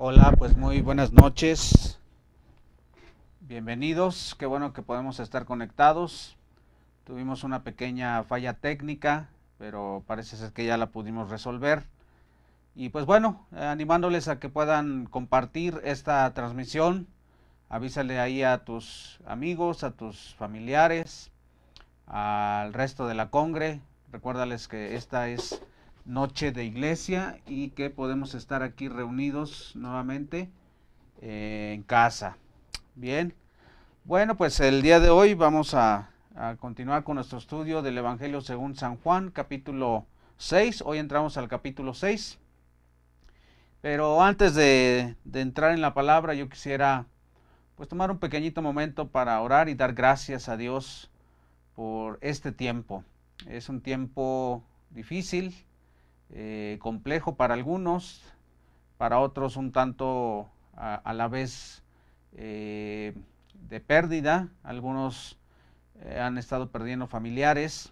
Hola, pues muy buenas noches. Bienvenidos. Qué bueno que podemos estar conectados. Tuvimos una pequeña falla técnica, pero parece ser que ya la pudimos resolver. Y pues bueno, animándoles a que puedan compartir esta transmisión. Avísale ahí a tus amigos, a tus familiares, al resto de la congre. Recuérdales que esta es noche de iglesia y que podemos estar aquí reunidos nuevamente en casa. Bien, bueno, pues el día de hoy vamos a continuar con nuestro estudio del Evangelio según San Juan, capítulo 6. Hoy entramos al capítulo 6. Pero antes de entrar en la palabra, yo quisiera pues tomar un pequeñito momento para orar y dar gracias a Dios por este tiempo. Es un tiempo difícil, complejo para algunos, para otros un tanto a la vez de pérdida. Algunos han estado perdiendo familiares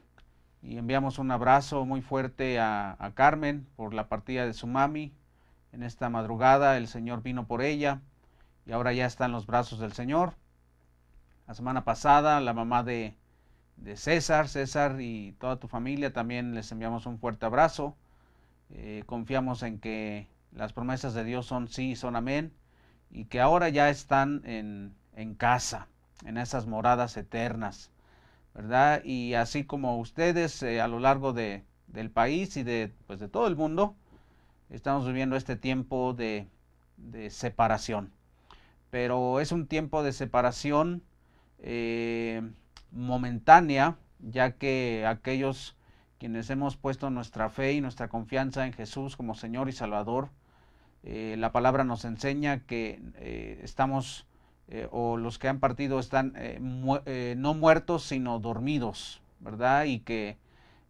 y enviamos un abrazo muy fuerte a Carmen por la partida de su mami. En esta madrugada el Señor vino por ella y ahora ya está en los brazos del Señor. La semana pasada la mamá de César y toda tu familia también les enviamos un fuerte abrazo. Confiamos en que las promesas de Dios son sí y son amén, y que ahora ya están en casa, en esas moradas eternas, ¿verdad? Y así como ustedes a lo largo del país y pues de todo el mundo, estamos viviendo este tiempo de separación. Pero es un tiempo de separación momentánea, ya que aquellos quienes hemos puesto nuestra fe y nuestra confianza en Jesús como Señor y Salvador, la palabra nos enseña que estamos, o los que han partido están no muertos, sino dormidos, ¿verdad? Y que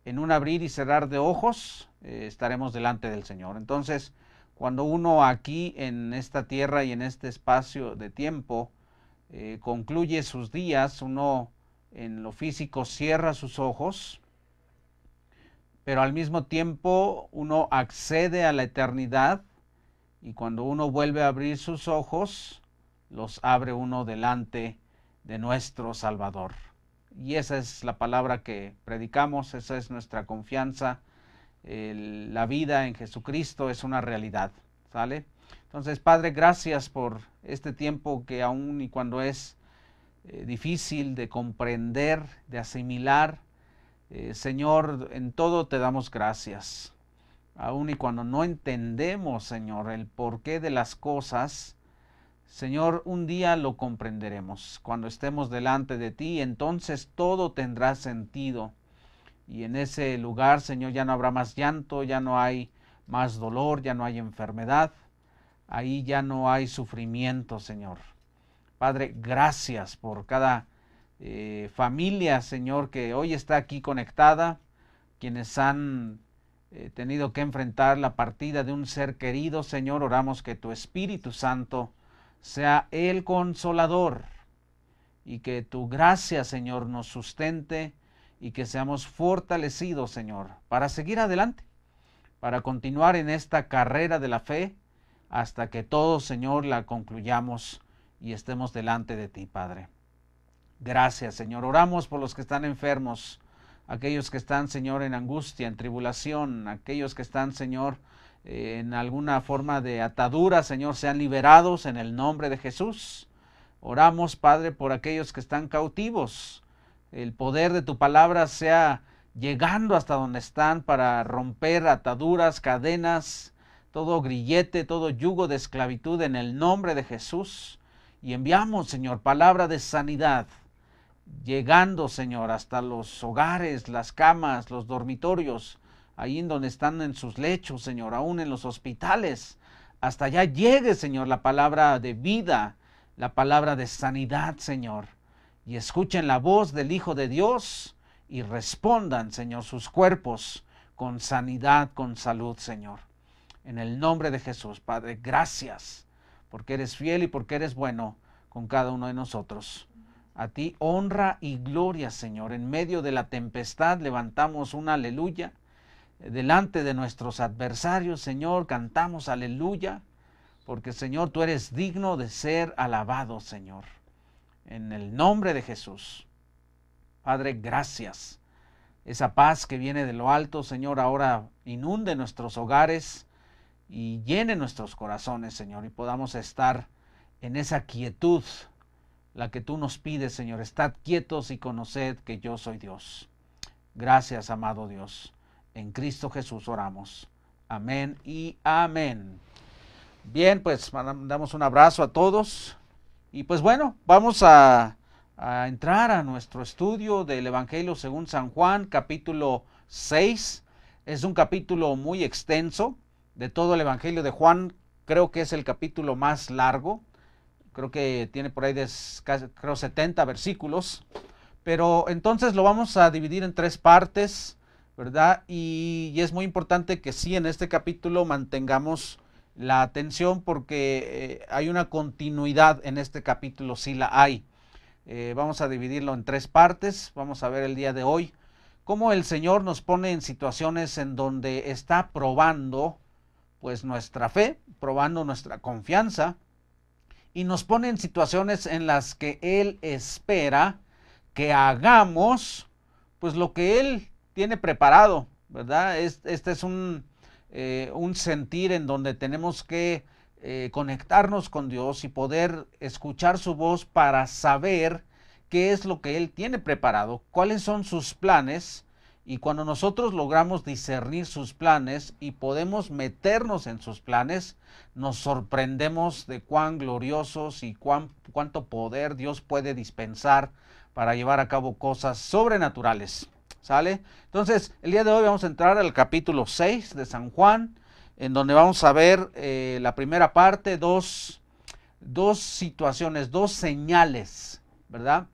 en un abrir y cerrar de ojos estaremos delante del Señor. Entonces, cuando uno aquí en esta tierra y en este espacio de tiempo concluye sus días, uno en lo físico cierra sus ojos, pero al mismo tiempo uno accede a la eternidad, y cuando uno vuelve a abrir sus ojos, los abre uno delante de nuestro Salvador. Y esa es la palabra que predicamos, esa es nuestra confianza. La vida en Jesucristo es una realidad, ¿sale? Entonces, Padre, gracias por este tiempo que aun y cuando es difícil de comprender, de asimilar, Señor, en todo te damos gracias. Aun y cuando no entendemos, Señor, el porqué de las cosas, Señor, un día lo comprenderemos. Cuando estemos delante de ti, entonces todo tendrá sentido. Y en ese lugar, Señor, ya no habrá más llanto, ya no hay más dolor, ya no hay enfermedad. Ahí ya no hay sufrimiento, Señor. Padre, gracias por cada familia, Señor, que hoy está aquí conectada, quienes han tenido que enfrentar la partida de un ser querido. Señor, oramos que tu Espíritu Santo sea el consolador y que tu gracia, Señor, nos sustente y que seamos fortalecidos, Señor, para seguir adelante, para continuar en esta carrera de la fe hasta que todos, Señor, la concluyamos y estemos delante de ti, Padre. Gracias, Señor. Oramos por los que están enfermos, aquellos que están, Señor, en angustia, en tribulación, aquellos que están, Señor, en alguna forma de atadura, Señor, sean liberados en el nombre de Jesús. Oramos, Padre, por aquellos que están cautivos. El poder de tu palabra sea llegando hasta donde están para romper ataduras, cadenas, todo grillete, todo yugo de esclavitud en el nombre de Jesús. Y enviamos, Señor, palabra de sanidad, llegando, Señor, hasta los hogares, las camas, los dormitorios, ahí en donde están en sus lechos, Señor, aún en los hospitales. Hasta allá llegue, Señor, la palabra de vida, la palabra de sanidad, Señor. Y escuchen la voz del Hijo de Dios y respondan, Señor, sus cuerpos con sanidad, con salud, Señor. En el nombre de Jesús, Padre, gracias, porque eres fiel y porque eres bueno con cada uno de nosotros. A ti honra y gloria, Señor. En medio de la tempestad levantamos un aleluya. Delante de nuestros adversarios, Señor, cantamos aleluya, porque Señor, tú eres digno de ser alabado, Señor. En el nombre de Jesús. Padre, gracias. Esa paz que viene de lo alto, Señor, ahora inunde nuestros hogares y llene nuestros corazones, Señor, y podamos estar en esa quietud, la que tú nos pides, Señor. Estad quietos y conoced que yo soy Dios. Gracias, amado Dios. En Cristo Jesús oramos. Amén y amén. Bien, pues mandamos un abrazo a todos. Y pues bueno, vamos a entrar a nuestro estudio del Evangelio según San Juan, capítulo 6. Es un capítulo muy extenso. De todo el Evangelio de Juan, creo que es el capítulo más largo. Creo que tiene por ahí creo 70 versículos. Pero entonces lo vamos a dividir en 3 partes, ¿verdad? Y es muy importante que sí, en este capítulo mantengamos la atención porque hay una continuidad en este capítulo, sí la hay. Vamos a dividirlo en 3 partes. Vamos a ver el día de hoy cómo el Señor nos pone en situaciones en donde está probando pues nuestra fe, probando nuestra confianza, y nos pone en situaciones en las que Él espera que hagamos pues lo que Él tiene preparado, ¿verdad? Este es un sentir en donde tenemos que conectarnos con Dios y poder escuchar su voz para saber qué es lo que Él tiene preparado, cuáles son sus planes. Y cuando nosotros logramos discernir sus planes y podemos meternos en sus planes, nos sorprendemos de cuán gloriosos y cuánto poder Dios puede dispensar para llevar a cabo cosas sobrenaturales. ¿Sale? Entonces, el día de hoy vamos a entrar al capítulo 6 de San Juan, en donde vamos a ver la primera parte, dos situaciones, 2 señales, ¿verdad?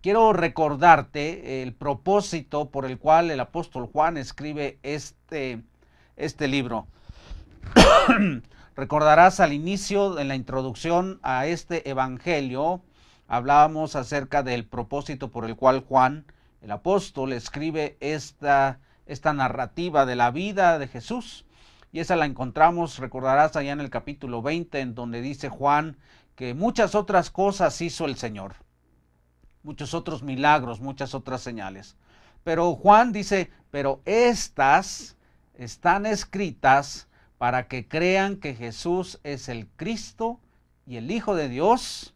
Quiero recordarte el propósito por el cual el apóstol Juan escribe este libro. Recordarás al inicio, en la introducción a este evangelio, hablábamos acerca del propósito por el cual Juan, el apóstol, escribe esta narrativa de la vida de Jesús. Y esa la encontramos, recordarás, allá en el capítulo 20, en donde dice Juan que muchas otras cosas hizo el Señor. Muchos otros milagros, muchas otras señales. Pero Juan dice, pero estas están escritas para que crean que Jesús es el Cristo y el Hijo de Dios,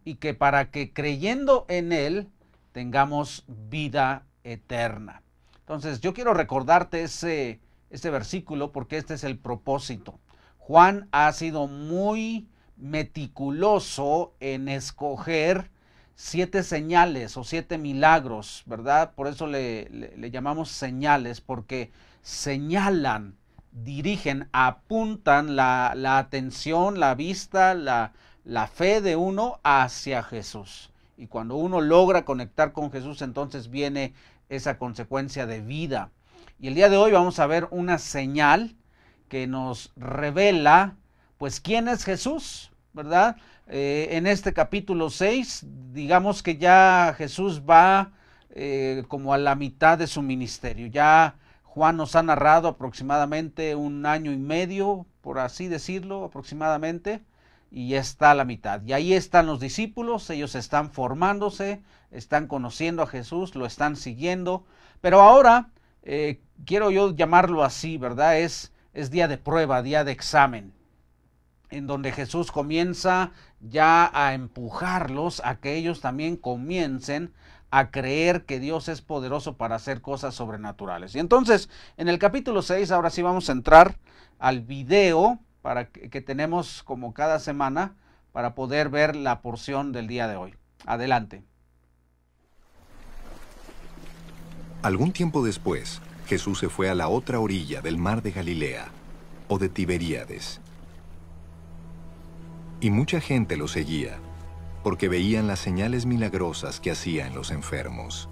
y que para que creyendo en Él tengamos vida eterna. Entonces yo quiero recordarte ese versículo porque este es el propósito. Juan ha sido muy meticuloso en escoger 7 señales o 7 milagros, ¿verdad? Por eso le llamamos señales, porque señalan, dirigen, apuntan la atención, la vista, la fe de uno hacia Jesús. Y cuando uno logra conectar con Jesús, entonces viene esa consecuencia de vida. Y el día de hoy vamos a ver una señal que nos revela, pues, quién es Jesús, ¿verdad? En este capítulo 6, digamos que ya Jesús va como a la mitad de su ministerio. Ya Juan nos ha narrado aproximadamente 1 año y medio, por así decirlo, aproximadamente, y ya está a la mitad. Y ahí están los discípulos, ellos están formándose, están conociendo a Jesús, lo están siguiendo, pero ahora quiero yo llamarlo así, ¿verdad? Es día de prueba, día de examen, en donde Jesús comienza ya a empujarlos a que ellos también comiencen a creer que Dios es poderoso para hacer cosas sobrenaturales. Y entonces, en el capítulo 6, ahora sí vamos a entrar al video que tenemos como cada semana para poder ver la porción del día de hoy. Adelante. Algún tiempo después, Jesús se fue a la otra orilla del mar de Galilea, o de Tiberíades. Y mucha gente lo seguía, porque veían las señales milagrosas que hacía en los enfermos.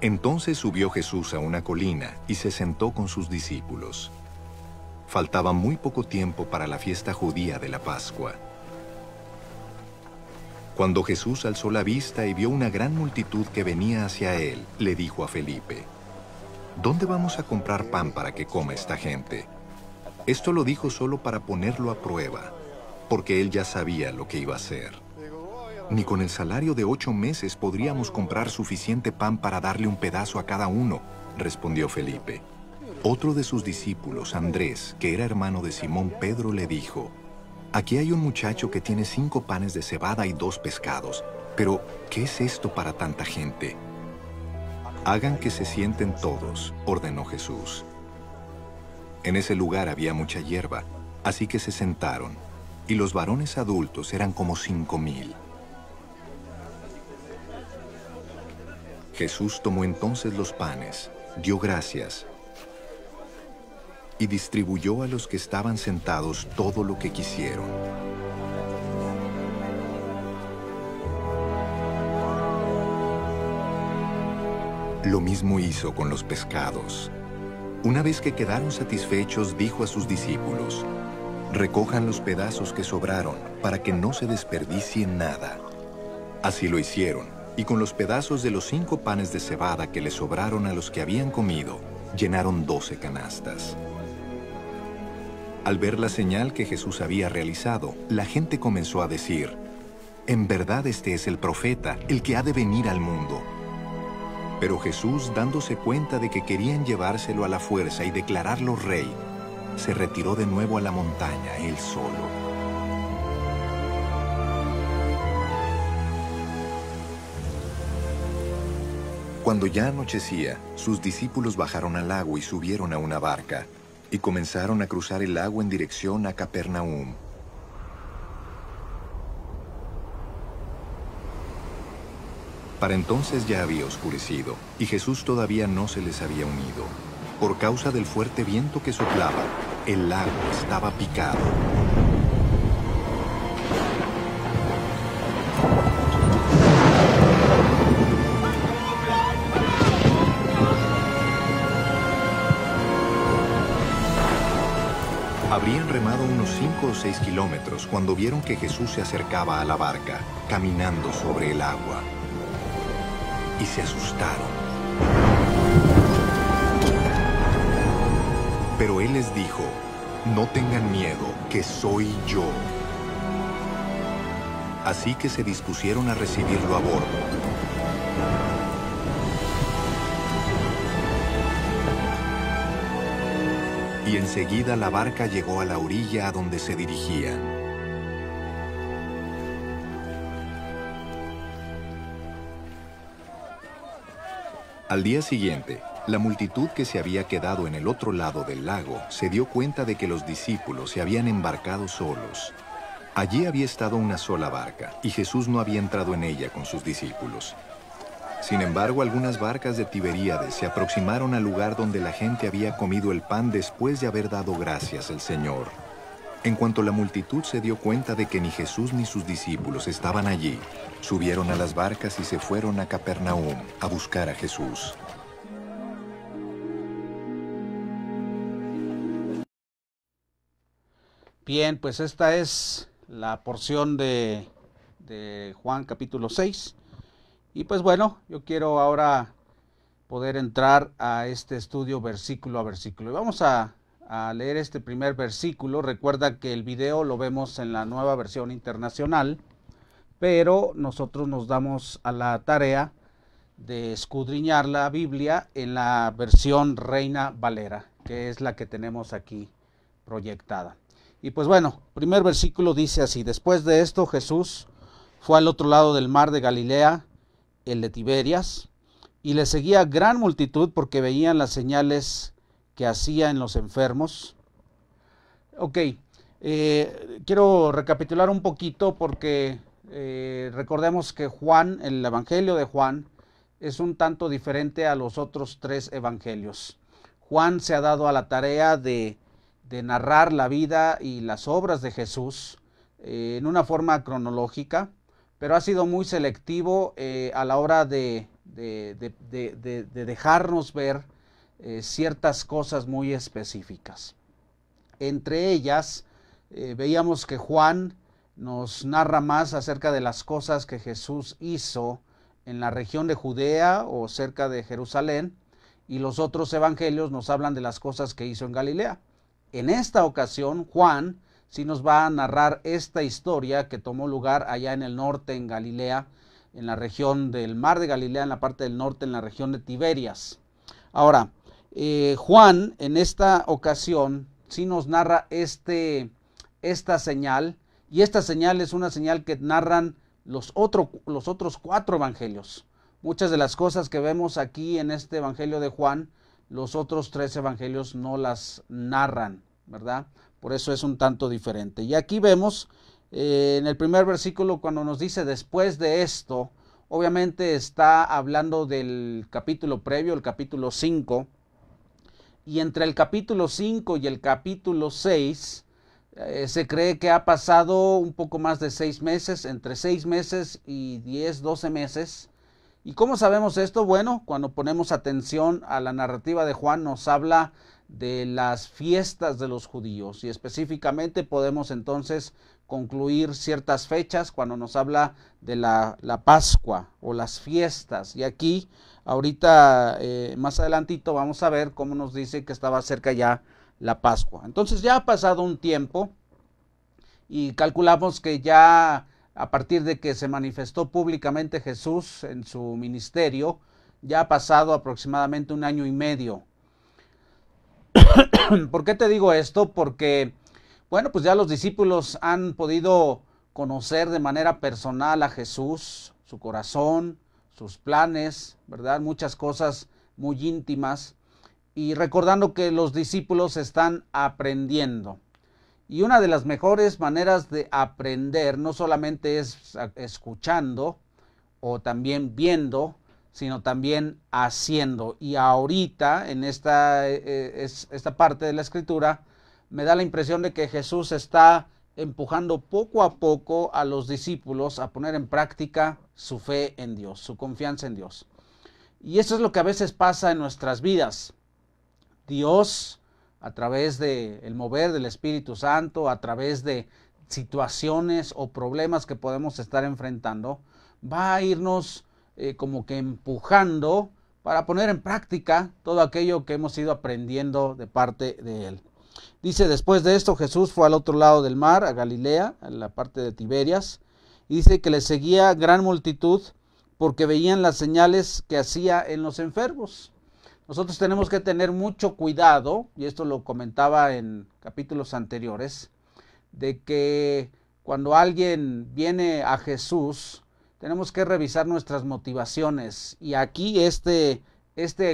Entonces subió Jesús a una colina y se sentó con sus discípulos. Faltaba muy poco tiempo para la fiesta judía de la Pascua. Cuando Jesús alzó la vista y vio una gran multitud que venía hacia él, le dijo a Felipe: ¿dónde vamos a comprar pan para que coma esta gente? Esto lo dijo solo para ponerlo a prueba, porque él ya sabía lo que iba a hacer. Ni con el salario de 8 meses podríamos comprar suficiente pan para darle un pedazo a cada uno, respondió Felipe. Otro de sus discípulos, Andrés, que era hermano de Simón Pedro, le dijo: aquí hay un muchacho que tiene 5 panes de cebada y 2 pescados, pero ¿qué es esto para tanta gente? Hagan que se sienten todos, ordenó Jesús. En ese lugar había mucha hierba, así que se sentaron, y los varones adultos eran como 5,000. Jesús tomó entonces los panes, dio gracias, y distribuyó a los que estaban sentados todo lo que quisieron. Lo mismo hizo con los pescados. Una vez que quedaron satisfechos, dijo a sus discípulos: recojan los pedazos que sobraron para que no se desperdicie nada. Así lo hicieron, y con los pedazos de los 5 panes de cebada que le sobraron a los que habían comido, llenaron 12 canastas. Al ver la señal que Jesús había realizado, la gente comenzó a decir: en verdad este es el profeta, el que ha de venir al mundo. Pero Jesús, dándose cuenta de que querían llevárselo a la fuerza y declararlo rey, se retiró de nuevo a la montaña, él solo. Cuando ya anochecía, sus discípulos bajaron al lago y subieron a una barca, y comenzaron a cruzar el lago en dirección a Capernaum. Para entonces ya había oscurecido, y Jesús todavía no se les había unido. Por causa del fuerte viento que soplaba, el lago estaba picado. Habrían remado unos 5 o 6 kilómetros cuando vieron que Jesús se acercaba a la barca, caminando sobre el agua. Y se asustaron. Pero él les dijo: no tengan miedo, que soy yo. Así que se dispusieron a recibirlo a bordo. Y enseguida la barca llegó a la orilla a donde se dirigían. Al día siguiente, la multitud que se había quedado en el otro lado del lago se dio cuenta de que los discípulos se habían embarcado solos. Allí había estado una sola barca, y Jesús no había entrado en ella con sus discípulos. Sin embargo, algunas barcas de Tiberíades se aproximaron al lugar donde la gente había comido el pan después de haber dado gracias al Señor. En cuanto la multitud se dio cuenta de que ni Jesús ni sus discípulos estaban allí, subieron a las barcas y se fueron a Capernaum a buscar a Jesús. Bien, pues esta es la porción de Juan capítulo 6. Y pues bueno, yo quiero ahora poder entrar a este estudio versículo a versículo. Y vamos a leer este primer versículo. Recuerda que el video lo vemos en la Nueva Versión Internacional, pero nosotros nos damos a la tarea de escudriñar la Biblia en la versión Reina Valera, que es la que tenemos aquí proyectada. Y pues bueno, primer versículo dice así: después de esto Jesús fue al otro lado del mar de Galilea, el de Tiberias, y le seguía gran multitud porque veían las señales que hacía en los enfermos. Ok, quiero recapitular un poquito porque recordemos que Juan, el Evangelio de Juan, es un tanto diferente a los otros 3 evangelios. Juan se ha dado a la tarea de narrar la vida y las obras de Jesús en una forma cronológica, pero ha sido muy selectivo a la hora de dejarnos ver ciertas cosas muy específicas. Entre ellas, veíamos que Juan nos narra más acerca de las cosas que Jesús hizo en la región de Judea o cerca de Jerusalén, y los otros evangelios nos hablan de las cosas que hizo en Galilea. En esta ocasión, Juan sí nos va a narrar esta historia que tomó lugar allá en el norte, en Galilea, en la región del mar de Galilea, en la parte del norte, en la región de Tiberias. Ahora, Juan en esta ocasión sí nos narra esta señal, y esta señal es una señal que narran los otros 4 evangelios. Muchas de las cosas que vemos aquí en este evangelio de Juan, los otros 3 evangelios no las narran, ¿verdad? Por eso es un tanto diferente. Y aquí vemos en el primer versículo cuando nos dice después de esto, obviamente está hablando del capítulo previo, el capítulo 5, y entre el capítulo 5 y el capítulo 6 se cree que ha pasado un poco más de 6 meses, entre 6 meses y 10, 12 meses. ¿Y cómo sabemos esto? Bueno, cuando ponemos atención a la narrativa de Juan nos habla de las fiestas de los judíos y específicamente podemos entonces concluir ciertas fechas cuando nos habla de la Pascua o las fiestas. Y aquí, ahorita más adelantito vamos a ver cómo nos dice que estaba cerca ya la Pascua. Entonces ya ha pasado un tiempo y calculamos que ya a partir de que se manifestó públicamente Jesús en su ministerio, ya ha pasado aproximadamente 1 año y medio. ¿Por qué te digo esto? Porque, bueno, pues ya los discípulos han podido conocer de manera personal a Jesús, su corazón, sus planes, ¿verdad? Muchas cosas muy íntimas. Y recordando que los discípulos están aprendiendo. Y una de las mejores maneras de aprender no solamente es escuchando o también viendo, sino también haciendo. Y ahorita, en esta parte de la escritura, me da la impresión de que Jesús está empujando poco a poco a los discípulos a poner en práctica su fe en Dios, su confianza en Dios. Y eso es lo que a veces pasa en nuestras vidas. Dios, a través del mover del Espíritu Santo, a través de situaciones o problemas que podemos estar enfrentando, va a irnos como que empujando para poner en práctica todo aquello que hemos ido aprendiendo de parte de Él. Dice, después de esto Jesús fue al otro lado del mar, a Galilea, a la parte de Tiberias, y dice que le seguía gran multitud porque veían las señales que hacía en los enfermos. Nosotros tenemos que tener mucho cuidado, y esto lo comentaba en capítulos anteriores, de que cuando alguien viene a Jesús, tenemos que revisar nuestras motivaciones. Y aquí este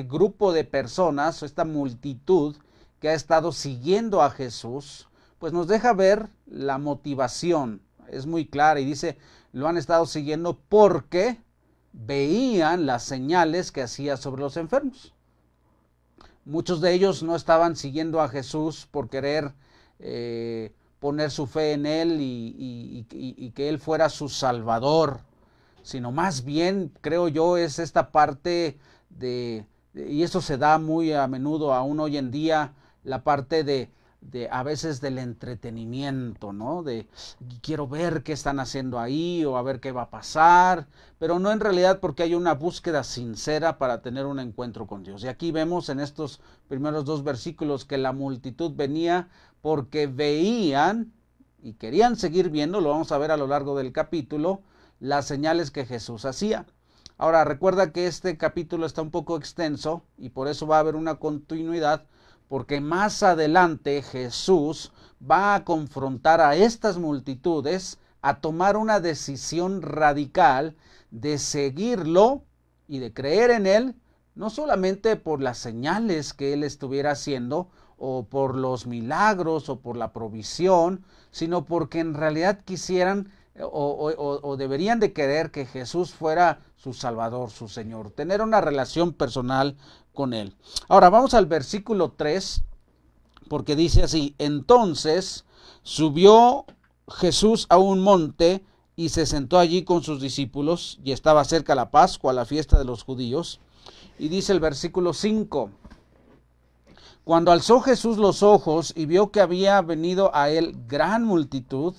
grupo de personas, esta multitud que ha estado siguiendo a Jesús, pues nos deja ver la motivación. Es muy clara y dice, lo han estado siguiendo porque veían las señales que hacía sobre los enfermos. Muchos de ellos no estaban siguiendo a Jesús por querer poner su fe en Él y que Él fuera su Salvador, sino más bien, creo yo, es esta parte y eso se da muy a menudo aún hoy en día, la parte de a veces del entretenimiento, ¿no? De quiero ver qué están haciendo ahí o a ver qué va a pasar, pero no en realidad porque hay una búsqueda sincera para tener un encuentro con Dios. Y aquí vemos en estos primeros 2 versículos que la multitud venía porque veían y querían seguir viendo, lo vamos a ver a lo largo del capítulo, las señales que Jesús hacía. Ahora recuerda que este capítulo está un poco extenso y por eso va a haber una continuidad, porque más adelante Jesús va a confrontar a estas multitudes a tomar una decisión radical de seguirlo y de creer en Él, no solamente por las señales que Él estuviera haciendo o por los milagros o por la provisión, sino porque en realidad quisieran o deberían de querer que Jesús fuera su Salvador, su Señor, tener una relación personal con Él. Ahora vamos al versículo 3, porque dice así, entonces subió Jesús a un monte y se sentó allí con sus discípulos, y estaba cerca la Pascua, la fiesta de los judíos, y dice el versículo 5, cuando alzó Jesús los ojos y vio que había venido a él gran multitud,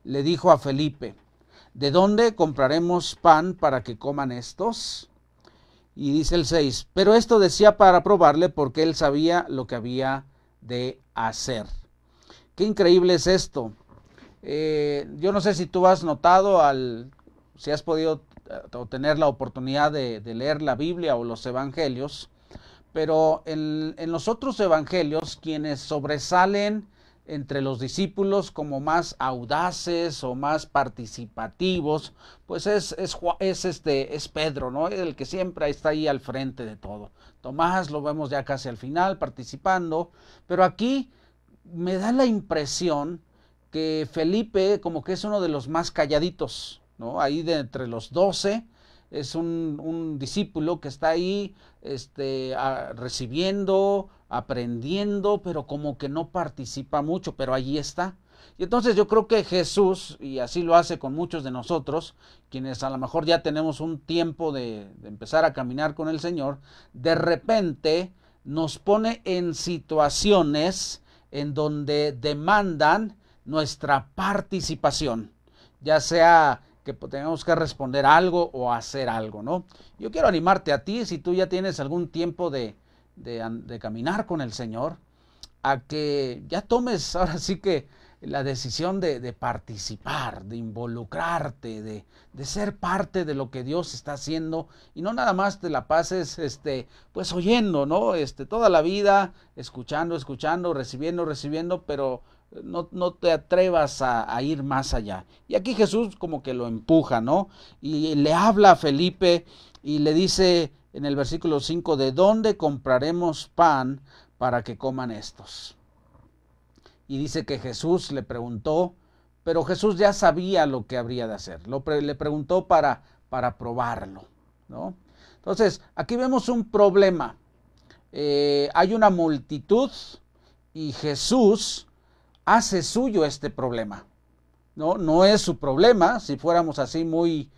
le dijo a Felipe, ¿de dónde compraremos pan para que coman estos? Y dice el 6, pero esto decía para probarle porque él sabía lo que había de hacer. Qué increíble es esto. Yo no sé si tú has notado, si has podido tener la oportunidad de leer la Biblia o los evangelios, pero en los otros evangelios quienes sobresalen entre los discípulos como más audaces o más participativos, pues es Pedro, ¿no? El que siempre está ahí al frente de todo. Tomás lo vemos ya casi al final participando, pero aquí me da la impresión que Felipe como que es uno de los más calladitos, ¿no? Ahí de entre los 12 es un discípulo que está ahí recibiendo, aprendiendo, pero como que no participa mucho, pero allí está. Y entonces yo creo que Jesús, y así lo hace con muchos de nosotros, quienes a lo mejor ya tenemos un tiempo de empezar a caminar con el Señor, de repente nos pone en situaciones en donde demandan nuestra participación, ya sea que tengamos que responder algo o hacer algo, ¿no? Yo quiero animarte a ti, si tú ya tienes algún tiempo de caminar con el Señor, a que ya tomes ahora sí que la decisión de participar, de involucrarte, de ser parte de lo que Dios está haciendo y no nada más te la pases pues oyendo, ¿no? Toda la vida escuchando, recibiendo, pero no te atrevas a ir más allá. Y aquí Jesús como que lo empuja, ¿no? Y le habla a Felipe y le dice en el versículo 5, ¿de dónde compraremos pan para que coman estos? Y dice que Jesús le preguntó, pero Jesús ya sabía lo que habría de hacer. Le preguntó para probarlo, ¿no? Entonces, aquí vemos un problema. Hay una multitud y Jesús hace suyo este problema. No es su problema, si fuéramos así muy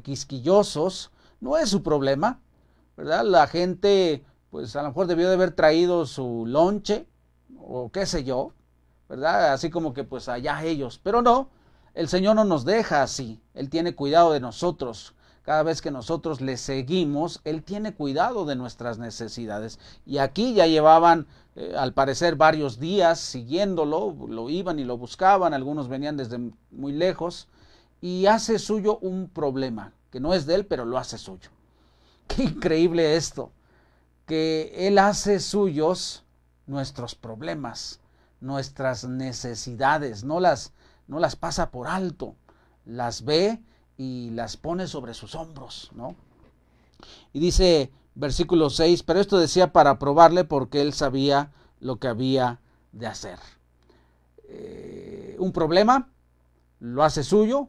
quisquillosos, no es su problema, ¿verdad? La gente, pues a lo mejor debió de haber traído su lonche, o qué sé yo, ¿verdad? Así como que pues allá ellos, pero no, el Señor no nos deja así, Él tiene cuidado de nosotros. Cada vez que nosotros le seguimos, Él tiene cuidado de nuestras necesidades. Y aquí ya llevaban, al parecer, varios días siguiéndolo, lo iban y lo buscaban, algunos venían desde muy lejos, y hace suyo un problema, que no es de Él, pero lo hace suyo. Qué increíble esto, que Él hace suyos nuestros problemas, nuestras necesidades, no las pasa por alto, las ve y las pone sobre sus hombros, ¿no? Y dice versículo 6, pero esto decía para probarle porque él sabía lo que había de hacer. Un problema, lo hace suyo,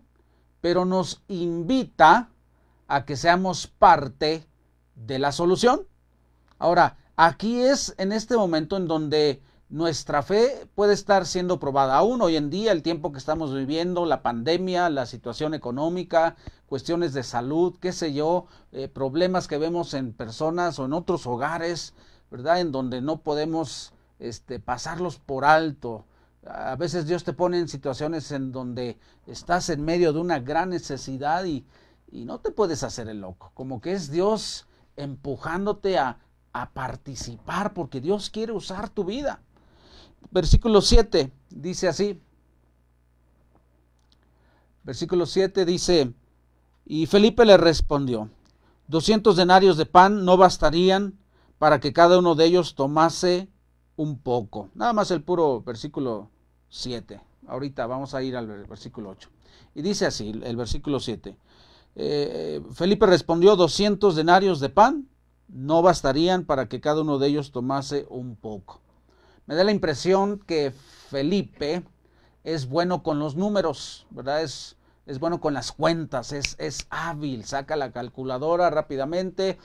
pero nos invita a que seamos parte de la solución. Ahora, aquí es en este momento en donde nuestra fe puede estar siendo probada. Aún hoy en día, el tiempo que estamos viviendo, la pandemia, la situación económica, cuestiones de salud, qué sé yo, problemas que vemos en personas o en otros hogares, ¿verdad? En donde no podemos pasarlos por alto. A veces Dios te pone en situaciones en donde estás en medio de una gran necesidad y no te puedes hacer el loco. Como que es Dios empujándote a participar porque Dios quiere usar tu vida. Versículo 7 dice así. Versículo 7 dice, y Felipe le respondió, 200 denarios de pan no bastarían para que cada uno de ellos tomase un poco. Nada más el puro versículo 7. Ahorita vamos a ir al versículo 8. Y dice así el versículo 7. Felipe respondió, 200 denarios de pan no bastarían para que cada uno de ellos tomase un poco. Me da la impresión que Felipe es bueno con los números, ¿verdad? Es bueno con las cuentas, es hábil, saca la calculadora rápidamente,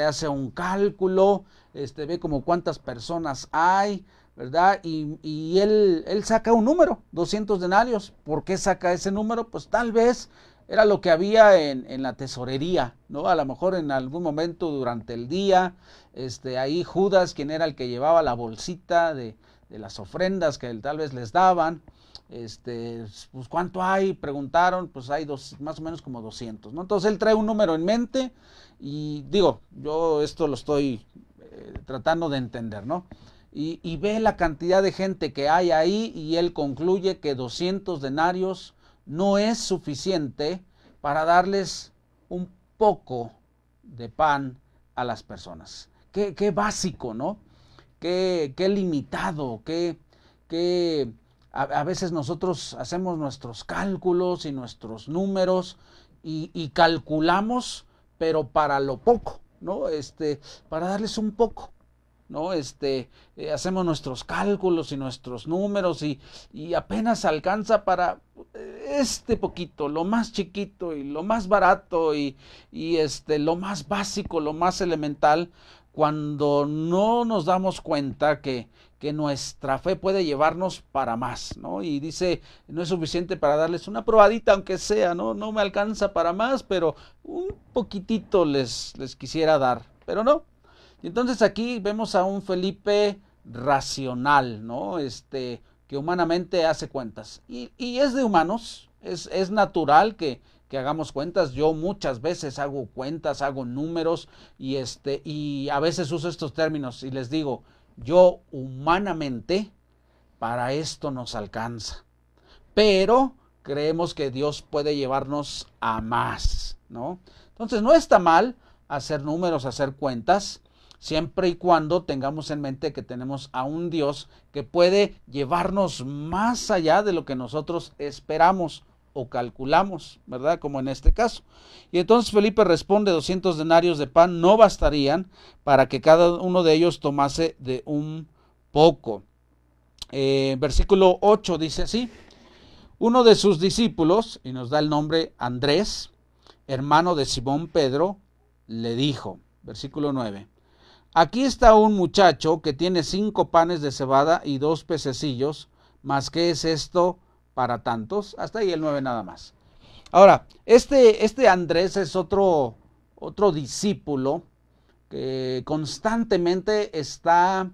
hace un cálculo, ve como cuántas personas hay, ¿verdad? Y él saca un número, 200 denarios. ¿Por qué saca ese número? Pues tal vez era lo que había en la tesorería, ¿no? A lo mejor en algún momento durante el día, ahí Judas, quien era el que llevaba la bolsita de las ofrendas que tal vez les daban, pues ¿cuánto hay? Preguntaron, pues hay más o menos como 200, ¿no? Entonces él trae un número en mente y digo, yo esto lo estoy tratando de entender, ¿no? Y ve la cantidad de gente que hay ahí y él concluye que 200 denarios no es suficiente para darles un poco de pan a las personas. Qué básico, ¿no? Qué limitado, a veces nosotros hacemos nuestros cálculos y nuestros números y calculamos, pero para lo poco, ¿no? Para darles un poco, ¿no? Hacemos nuestros cálculos y nuestros números y apenas alcanza para este poquito, lo más chiquito y lo más barato y lo más básico, lo más elemental, cuando no nos damos cuenta que nuestra fe puede llevarnos para más, ¿no? Y dice, no es suficiente para darles una probadita, aunque sea, ¿no? No me alcanza para más, pero un poquitito les quisiera dar, pero no. Y entonces aquí vemos a un Felipe racional, ¿no? Que humanamente hace cuentas. Y es de humanos, es natural que hagamos cuentas. Yo muchas veces hago cuentas, hago números y a veces uso estos términos y les digo, yo humanamente para esto nos alcanza. Pero creemos que Dios puede llevarnos a más, ¿no? Entonces no está mal hacer números, hacer cuentas, siempre y cuando tengamos en mente que tenemos a un Dios que puede llevarnos más allá de lo que nosotros esperamos o calculamos, ¿verdad? Como en este caso. Y entonces Felipe responde, 200 denarios de pan no bastarían para que cada uno de ellos tomase de un poco. Versículo 8 dice así, uno de sus discípulos, y nos da el nombre Andrés, hermano de Simón Pedro, le dijo, versículo 9, aquí está un muchacho que tiene 5 panes de cebada y 2 pececillos, mas ¿qué es esto para tantos? Hasta ahí el 9 nada más. Ahora, este Andrés es otro discípulo que constantemente está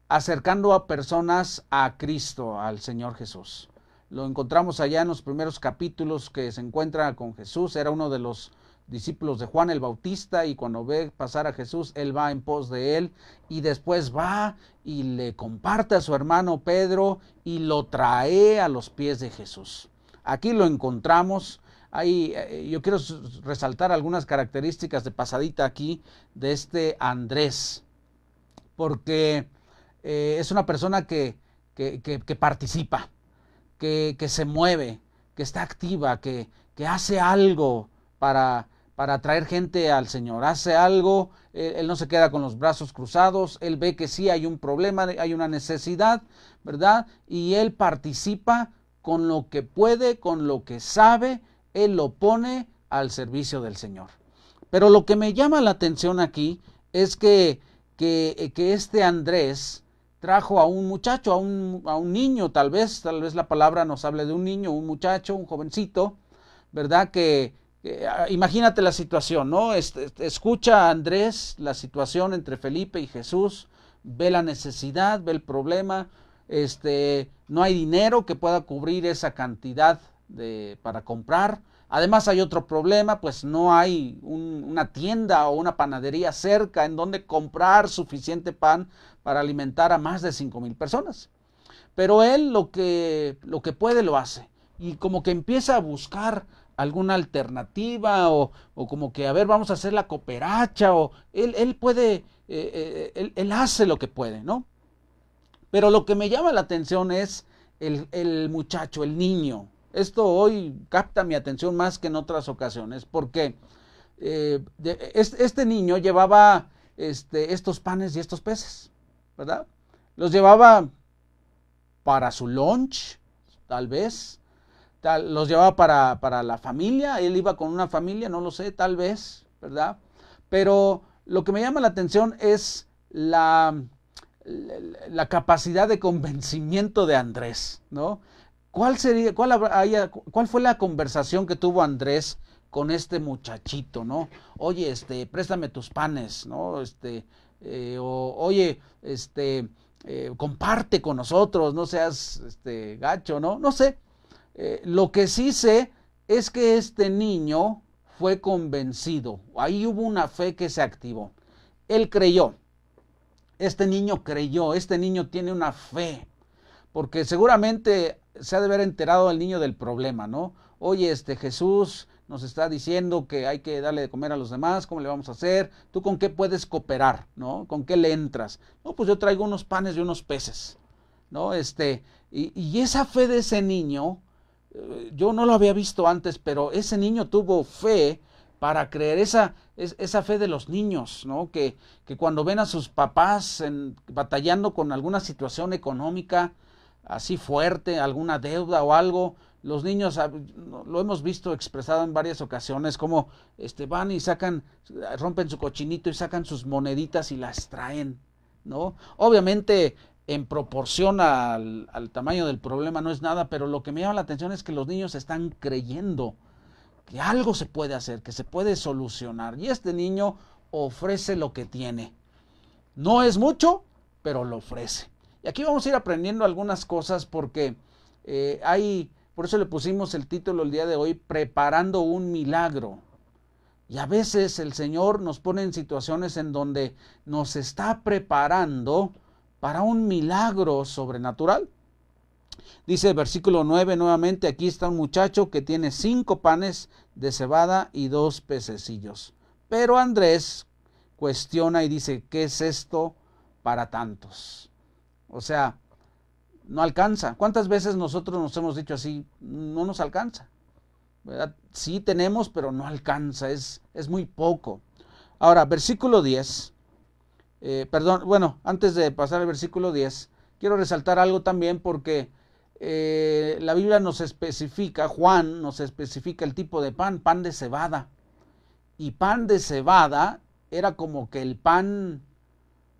acercando a personas a Cristo, al Señor Jesús. Lo encontramos allá en los primeros capítulos que se encuentra con Jesús, era uno de los discípulos de Juan el Bautista y cuando ve pasar a Jesús, él va en pos de él y después va y le comparte a su hermano Pedro y lo trae a los pies de Jesús. Aquí lo encontramos. Ahí, yo quiero resaltar algunas características de pasadita aquí de este Andrés, porque es una persona que participa, que se mueve, que está activa, que hace algo para atraer gente al Señor, hace algo, él no se queda con los brazos cruzados, él ve que sí hay un problema, hay una necesidad, ¿verdad? Y él participa con lo que puede, con lo que sabe, él lo pone al servicio del Señor. Pero lo que me llama la atención aquí es que este Andrés trajo a un muchacho, a un niño, tal vez la palabra nos hable de un niño, un muchacho, un jovencito, ¿verdad? Imagínate la situación, ¿no? Escucha a Andrés la situación entre Felipe y Jesús, ve la necesidad, ve el problema, no hay dinero que pueda cubrir esa cantidad para comprar. Además hay otro problema, pues no hay una tienda o una panadería cerca en donde comprar suficiente pan para alimentar a más de 5,000 personas. Pero él lo que puede lo hace y como que empieza a buscar alguna alternativa o como que a ver vamos a hacer la cooperacha o él puede, él hace lo que puede, ¿no? Pero lo que me llama la atención es el muchacho, el niño. Esto hoy capta mi atención más que en otras ocasiones, porque este niño llevaba estos panes y estos peces, ¿verdad? Los llevaba para su lunch, tal vez, los llevaba para la familia, él iba con una familia, no lo sé, tal vez, ¿verdad? Pero lo que me llama la atención es la capacidad de convencimiento de Andrés, ¿no? ¿Cuál fue la conversación que tuvo Andrés con este muchachito, ¿no? Oye, préstame tus panes, ¿no? Oye, comparte con nosotros, no seas gacho, ¿no? No sé. Lo que sí sé es que este niño fue convencido. Ahí hubo una fe que se activó. Él creyó. Este niño creyó. Este niño tiene una fe. Porque seguramente se ha de haber enterado el niño del problema, ¿no? Oye, Jesús nos está diciendo que hay que darle de comer a los demás, ¿cómo le vamos a hacer? ¿Tú con qué puedes cooperar, no? ¿Con qué le entras? No, pues yo traigo unos panes y unos peces, ¿no? Y esa fe de ese niño, yo no lo había visto antes, pero ese niño tuvo fe para creer, esa fe de los niños, ¿no? Que cuando ven a sus papás batallando con alguna situación económica así fuerte, alguna deuda o algo, los niños, lo hemos visto expresado en varias ocasiones, como van y rompen su cochinito y sacan sus moneditas y las traen, ¿no? Obviamente en proporción al tamaño del problema no es nada, pero lo que me llama la atención es que los niños están creyendo que algo se puede hacer, que se puede solucionar, y este niño ofrece lo que tiene. No es mucho, pero lo ofrece. Y aquí vamos a ir aprendiendo algunas cosas porque por eso le pusimos el título el día de hoy, Preparando un Milagro. Y a veces el Señor nos pone en situaciones en donde nos está preparando para un milagro sobrenatural. Dice el versículo 9 nuevamente, aquí está un muchacho que tiene 5 panes de cebada y 2 pececillos. Pero Andrés cuestiona y dice, ¿qué es esto para tantos? O sea, no alcanza. ¿Cuántas veces nosotros nos hemos dicho así? No nos alcanza, ¿verdad? Sí tenemos, pero no alcanza, es muy poco. Ahora, versículo 10, antes de pasar al versículo 10, quiero resaltar algo también porque la Biblia nos especifica, Juan nos especifica el tipo de pan de cebada. Y pan de cebada era como que el pan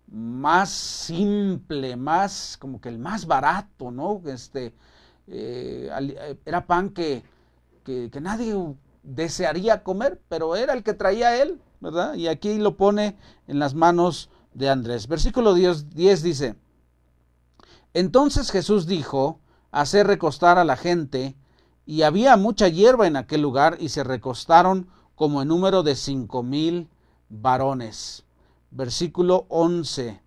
más simple, más como que el más barato, ¿no? Era pan que nadie desearía comer, pero era el que traía él, ¿verdad? Y aquí lo pone en las manos de Andrés. Versículo 10 dice, entonces Jesús dijo, hacer recostar a la gente, y había mucha hierba en aquel lugar, y se recostaron como en número de 5,000 varones. Versículo 11.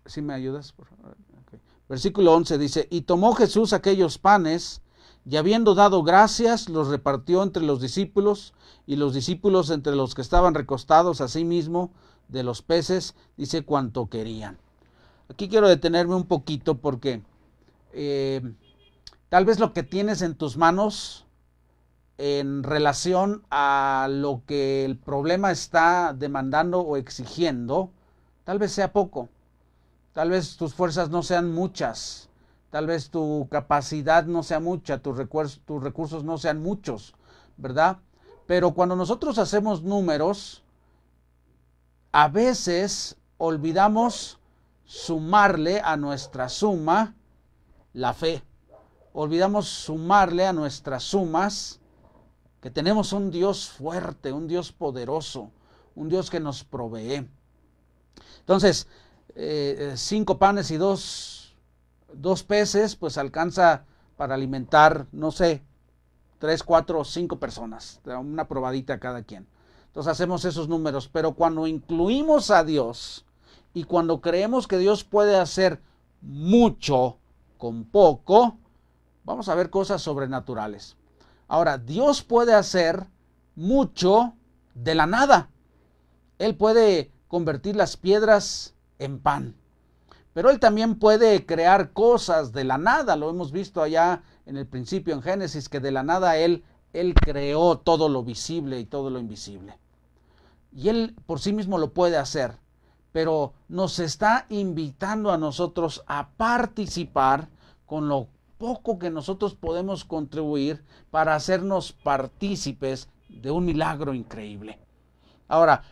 ¿Sí me ayudas, por favor? Okay. Versículo 11 dice, y tomó Jesús aquellos panes, y habiendo dado gracias, los repartió entre los discípulos, y los discípulos entre los que estaban recostados, asimismo de los peces, dice cuanto querían. Aquí quiero detenerme un poquito porque tal vez lo que tienes en tus manos en relación a lo que el problema está demandando o exigiendo, tal vez sea poco, tal vez tus fuerzas no sean muchas, tal vez tu capacidad no sea mucha, tus recursos no sean muchos, ¿verdad? Pero cuando nosotros hacemos números, a veces olvidamos sumarle a nuestra suma la fe. Olvidamos sumarle a nuestras sumas que tenemos un Dios fuerte, un Dios poderoso, un Dios que nos provee. Entonces, 5 panes y 2 peces, pues alcanza para alimentar, no sé, 3, 4 o 5 personas, una probadita cada quien. Entonces hacemos esos números, pero cuando incluimos a Dios y cuando creemos que Dios puede hacer mucho con poco, vamos a ver cosas sobrenaturales. Ahora, Dios puede hacer mucho de la nada. Él puede convertir las piedras en pan. Pero Él también puede crear cosas de la nada. Lo hemos visto allá en el principio, en Génesis, que de la nada Él creó todo lo visible y todo lo invisible. Y Él por sí mismo lo puede hacer. Pero nos está invitando a nosotros a participar con lo poco que nosotros podemos contribuir para hacernos partícipes de un milagro increíble. Ahora,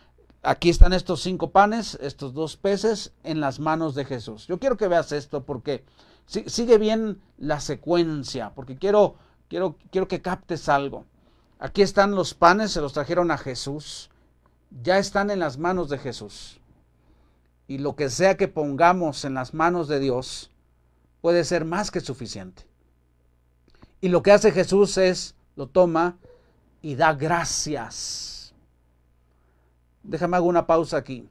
aquí están estos 5 panes, estos 2 peces en las manos de Jesús. Yo quiero que veas esto porque sigue bien la secuencia, porque quiero que captes algo. Aquí están los panes, se los trajeron a Jesús, ya están en las manos de Jesús. y lo que sea que pongamos en las manos de Dios puede ser más que suficiente. Y lo que hace Jesús es, lo toma y da gracias. Déjame hago una pausa aquí.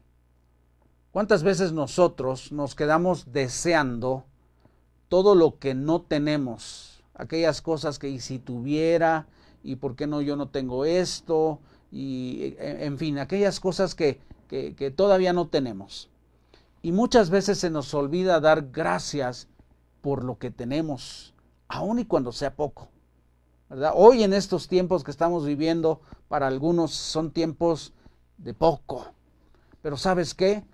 ¿Cuántas veces nosotros nos quedamos deseando todo lo que no tenemos? Aquellas cosas que y si tuviera, y por qué no yo no tengo esto, y en fin, aquellas cosas que todavía no tenemos. Y muchas veces se nos olvida dar gracias por lo que tenemos, aun y cuando sea poco, ¿verdad? Hoy en estos tiempos que estamos viviendo, para algunos son tiempos de poco. Pero ¿sabes qué?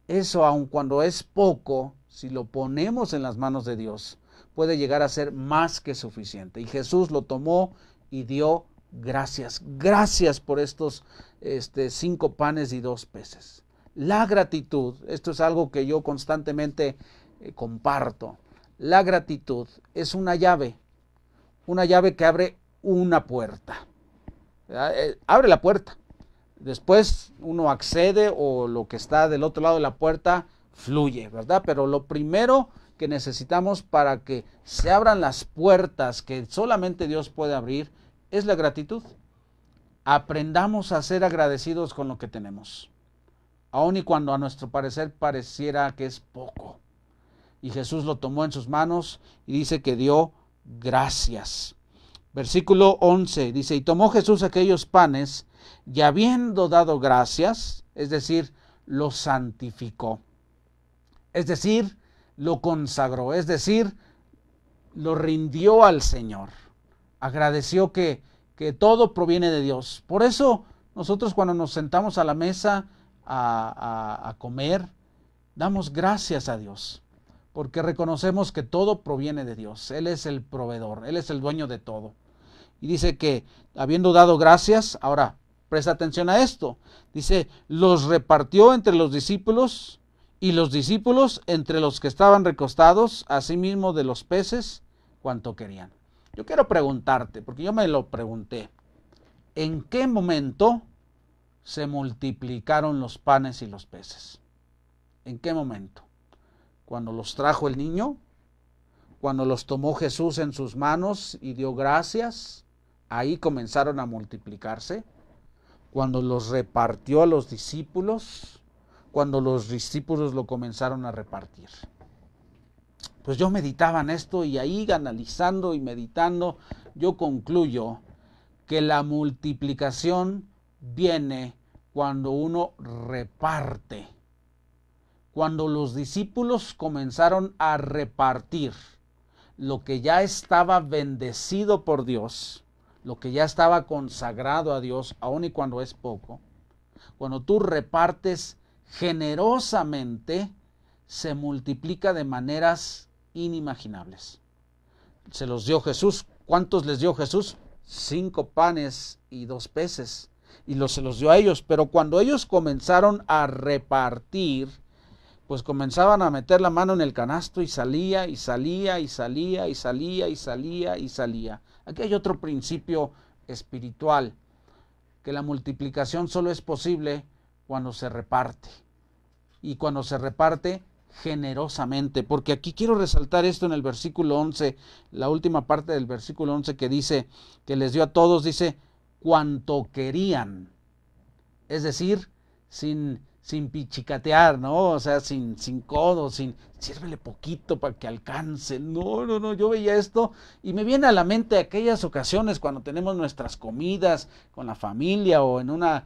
Eso, aun cuando es poco, si lo ponemos en las manos de Dios, puede llegar a ser más que suficiente. Y Jesús lo tomó y dio gracias. Gracias por estos 5 panes y 2 peces. La gratitud, esto es algo que yo constantemente comparto. La gratitud es una llave que abre una puerta. Abre la puerta. Después uno accede o lo que está del otro lado de la puerta fluye, ¿verdad? Pero lo primero que necesitamos para que se abran las puertas que solamente Dios puede abrir es la gratitud. Aprendamos a ser agradecidos con lo que tenemos, aun y cuando a nuestro parecer pareciera que es poco. Y Jesús lo tomó en sus manos y dice que dio gracias. Versículo 11 dice, y tomó Jesús aquellos panes y habiendo dado gracias, es decir, lo santificó, es decir, lo consagró, es decir, lo rindió al Señor. Agradeció que todo proviene de Dios. Por eso nosotros cuando nos sentamos a la mesa a comer, damos gracias a Dios, porque reconocemos que todo proviene de Dios. Él es el proveedor, Él es el dueño de todo. Y dice que habiendo dado gracias, ahora presta atención a esto, dice, los repartió entre los discípulos y los discípulos entre los que estaban recostados, asimismo de los peces, cuanto querían. Yo quiero preguntarte, porque yo me lo pregunté, ¿en qué momento se multiplicaron los panes y los peces? ¿En qué momento? ¿Cuando los trajo el niño? ¿Cuando los tomó Jesús en sus manos y dio gracias? Ahí comenzaron a multiplicarse. ¿Cuando los repartió a los discípulos? ¿Cuando los discípulos lo comenzaron a repartir? Pues yo meditaba en esto y ahí analizando y meditando, yo concluyo que la multiplicación viene cuando uno reparte. Cuando los discípulos comenzaron a repartir lo que ya estaba bendecido por Dios, lo que ya estaba consagrado a Dios, aun y cuando es poco, cuando tú repartes generosamente, se multiplica de maneras inimaginables. Se los dio Jesús. ¿Cuántos les dio Jesús? 5 panes y 2 peces. Y se los dio a ellos. Pero cuando ellos comenzaron a repartir, pues comenzaban a meter la mano en el canasto y salía, y salía, y salía, y salía, y salía, y salía. Aquí hay otro principio espiritual, que la multiplicación solo es posible cuando se reparte. Y cuando se reparte generosamente, porque aquí quiero resaltar esto en el versículo 11, la última parte del versículo 11 que dice que les dio a todos, dice, cuanto querían, es decir, sin pichicatear, ¿no? O sea, sin codo, sírvele poquito para que alcance. No, yo veía esto y me viene a la mente aquellas ocasiones cuando tenemos nuestras comidas con la familia o en una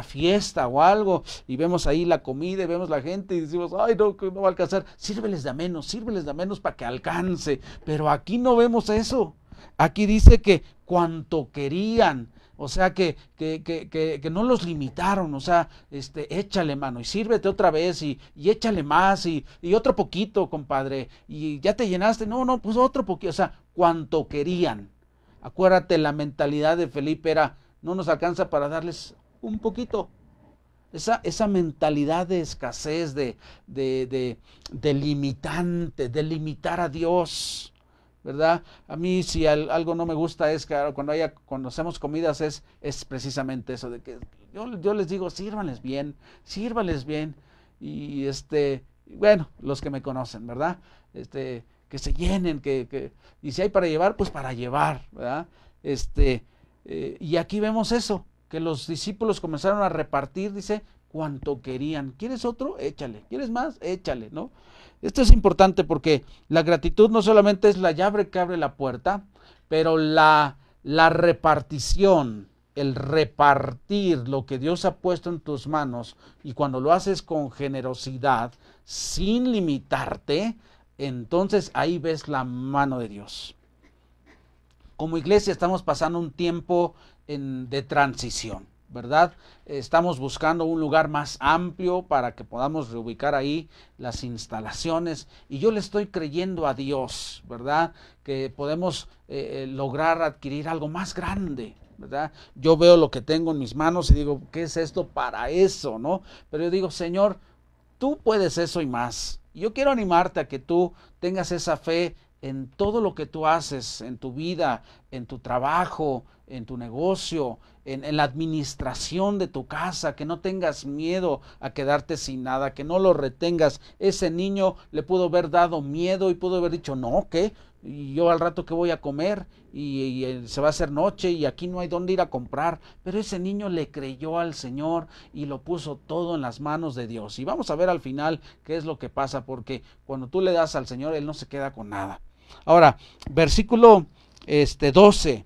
fiesta o algo y vemos ahí la comida y vemos la gente y decimos, ay, no va a alcanzar, sírveles de a menos para que alcance. Pero aquí no vemos eso. Aquí dice que cuanto querían. O sea, que no los limitaron, o sea, échale mano y sírvete otra vez y échale más y otro poquito, compadre, y ya te llenaste, no, pues otro poquito, o sea, cuanto querían. Acuérdate, la mentalidad de Felipe era, no nos alcanza para darles un poquito. Esa mentalidad de escasez, de limitante, de limitar a Dios, ¿verdad? A mí si algo no me gusta es que cuando hacemos comidas es precisamente eso, de que yo les digo, sírvanles bien, y bueno, los que me conocen, ¿verdad? Que se llenen, y si hay para llevar, pues para llevar, ¿verdad? Y aquí vemos eso, que los discípulos comenzaron a repartir, dice, cuanto querían. ¿Quieres otro? Échale. ¿Quieres más? Échale, ¿no? Esto es importante porque la gratitud no solamente es la llave que abre la puerta, pero la repartición, el repartir lo que Dios ha puesto en tus manos, y cuando lo haces con generosidad, sin limitarte, entonces ahí ves la mano de Dios. Como iglesia estamos pasando un tiempo de transición, ¿verdad? Estamos buscando un lugar más amplio para que podamos reubicar ahí las instalaciones, y yo le estoy creyendo a Dios, ¿verdad? Que podemos lograr adquirir algo más grande, ¿verdad? Yo veo lo que tengo en mis manos y digo, ¿qué es esto para eso, no? Pero yo digo, Señor, tú puedes eso y más. Yo quiero animarte a que tú tengas esa fe en todo lo que tú haces, en tu vida, en tu trabajo, en tu negocio, en la administración de tu casa, que no tengas miedo a quedarte sin nada, que no lo retengas. Ese niño le pudo haber dado miedo y pudo haber dicho, no, ¿qué? Y yo al rato que voy a comer y se va a hacer noche y aquí no hay dónde ir a comprar, pero ese niño le creyó al Señor y lo puso todo en las manos de Dios. Y vamos a ver al final qué es lo que pasa, porque cuando tú le das al Señor, Él no se queda con nada. Ahora, versículo 12,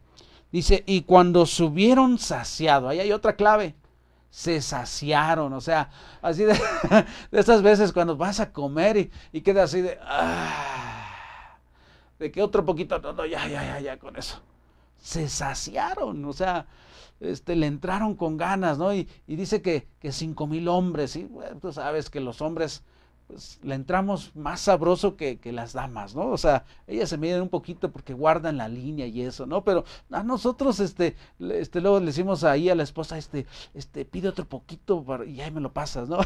dice, y cuando se hubieron saciado, ahí hay otra clave, se saciaron, o sea, así de esas veces cuando vas a comer y queda así de que otro poquito, no, ya, con eso. Se saciaron, o sea, le entraron con ganas, ¿no? Y dice que 5,000 hombres, ¿sí? Bueno, tú sabes que los hombres, pues, le entramos más sabroso que las damas, ¿no? O sea, ellas se miden un poquito porque guardan la línea y eso, ¿no? Pero a nosotros, luego le decimos ahí a la esposa, pide otro poquito y ahí me lo pasas, ¿no?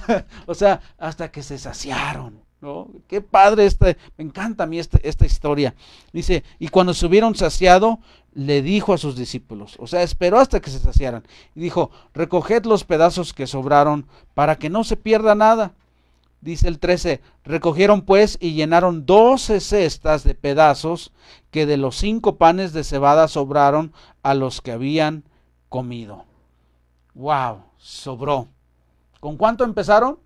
O sea, hasta que se saciaron, ¿no? Qué padre me encanta a mí esta historia. Dice, y cuando se hubieron saciado, le dijo a sus discípulos, o sea, esperó hasta que se saciaran, y dijo, recoged los pedazos que sobraron para que no se pierda nada. Dice el 13, recogieron pues y llenaron 12 cestas de pedazos que de los 5 panes de cebada sobraron a los que habían comido. ¡Wow! Sobró. ¿Con cuánto empezaron?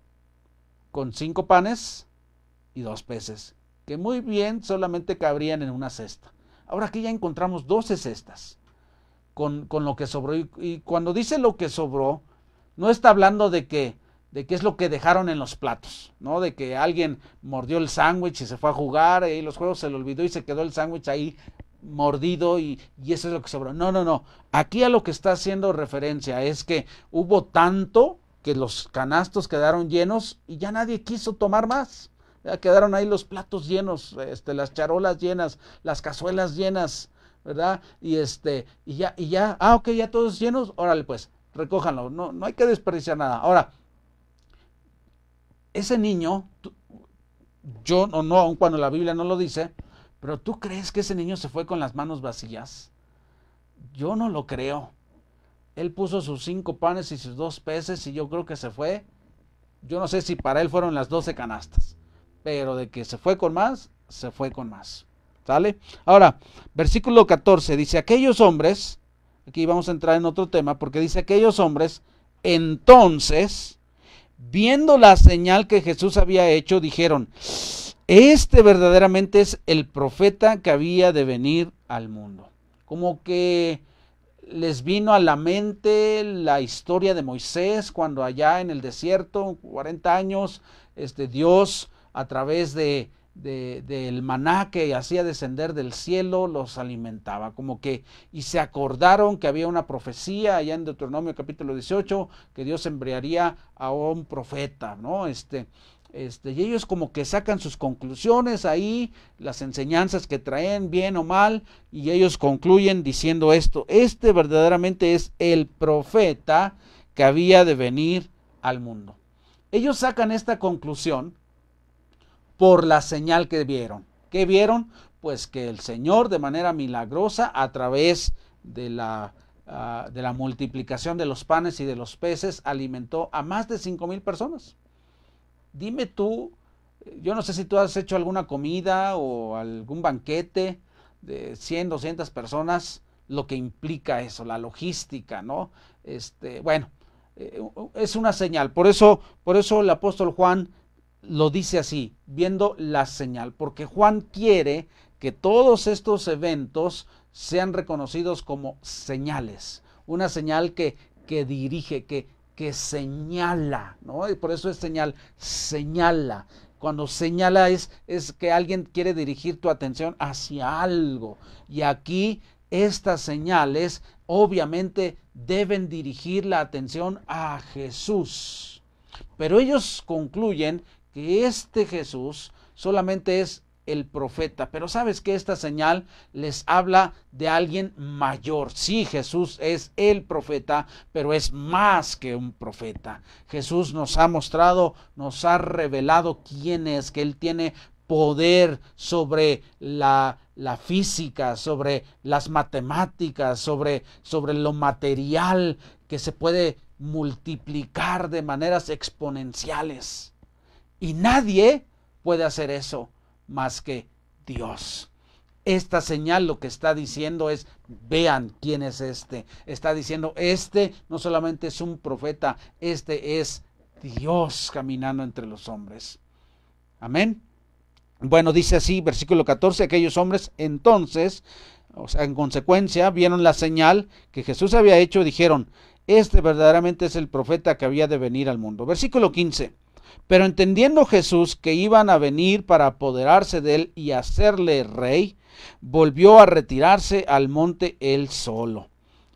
Con 5 panes y 2 peces, que muy bien solamente cabrían en una cesta. Ahora aquí ya encontramos 12 cestas con lo que sobró, y cuando dice lo que sobró, no está hablando de qué es lo que dejaron en los platos, ¿no? De que alguien mordió el sándwich y se fue a jugar y los juegos se le olvidó y se quedó el sándwich ahí mordido y eso es lo que sobró. No. Aquí a lo que está haciendo referencia es que hubo tanto que los canastos quedaron llenos y ya nadie quiso tomar más. Ya quedaron ahí los platos llenos, las charolas llenas, las cazuelas llenas, ¿verdad? Y ya, ok, ya todos llenos, órale pues, recójanlo, no hay que desperdiciar nada. Ahora, ese niño, yo no, aun cuando la Biblia no lo dice, pero ¿tú crees que ese niño se fue con las manos vacías? Yo no lo creo. Él puso sus 5 panes y sus 2 peces y yo creo que se fue. Yo no sé si para él fueron las 12 canastas, pero de que se fue con más, se fue con más. ¿Sale? Ahora, versículo 14 dice, aquellos hombres, aquí vamos a entrar en otro tema, porque dice aquellos hombres, entonces, viendo la señal que Jesús había hecho, dijeron, este verdaderamente es el profeta que había de venir al mundo. Como que les vino a la mente la historia de Moisés, cuando allá en el desierto, 40 años, Dios a través del maná que hacía descender del cielo, los alimentaba, como que, y se acordaron que había una profecía allá en Deuteronomio capítulo 18, que Dios enviaría a un profeta, ¿no? Y ellos como que sacan sus conclusiones ahí, las enseñanzas que traen, bien o mal, y ellos concluyen diciendo esto, verdaderamente es el profeta que había de venir al mundo. Ellos sacan esta conclusión por la señal que vieron. ¿Qué vieron? Pues que el Señor de manera milagrosa, a través de la multiplicación de los panes y de los peces, alimentó a más de 5,000 personas. Dime tú, yo no sé si tú has hecho alguna comida o algún banquete de 100, 200 personas, lo que implica eso, la logística, ¿no? Bueno, es una señal. Por eso el apóstol Juan lo dice así, viendo la señal, porque Juan quiere que todos estos eventos sean reconocidos como señales, una señal que dirige, que señala, ¿no? Y por eso es señal, señala. Cuando señala es que alguien quiere dirigir tu atención hacia algo. Y aquí estas señales obviamente deben dirigir la atención a Jesús. Pero ellos concluyen que este Jesús solamente es el profeta, pero sabes que esta señal les habla de alguien mayor. Sí, Jesús es el profeta, pero es más que un profeta. Jesús nos ha mostrado, nos ha revelado quién es, que Él tiene poder sobre la física, sobre las matemáticas, sobre lo material, que se puede multiplicar de maneras exponenciales. Y nadie puede hacer eso más que Dios. Esta señal lo que está diciendo es, vean quién es este. Está diciendo, este no solamente es un profeta, este es Dios caminando entre los hombres. Amén. Bueno, dice así, versículo 14, aquellos hombres entonces, o sea, en consecuencia, vieron la señal que Jesús había hecho y dijeron, este verdaderamente es el profeta que había de venir al mundo. Versículo 15. Pero entendiendo Jesús que iban a venir para apoderarse de él y hacerle rey, volvió a retirarse al monte él solo.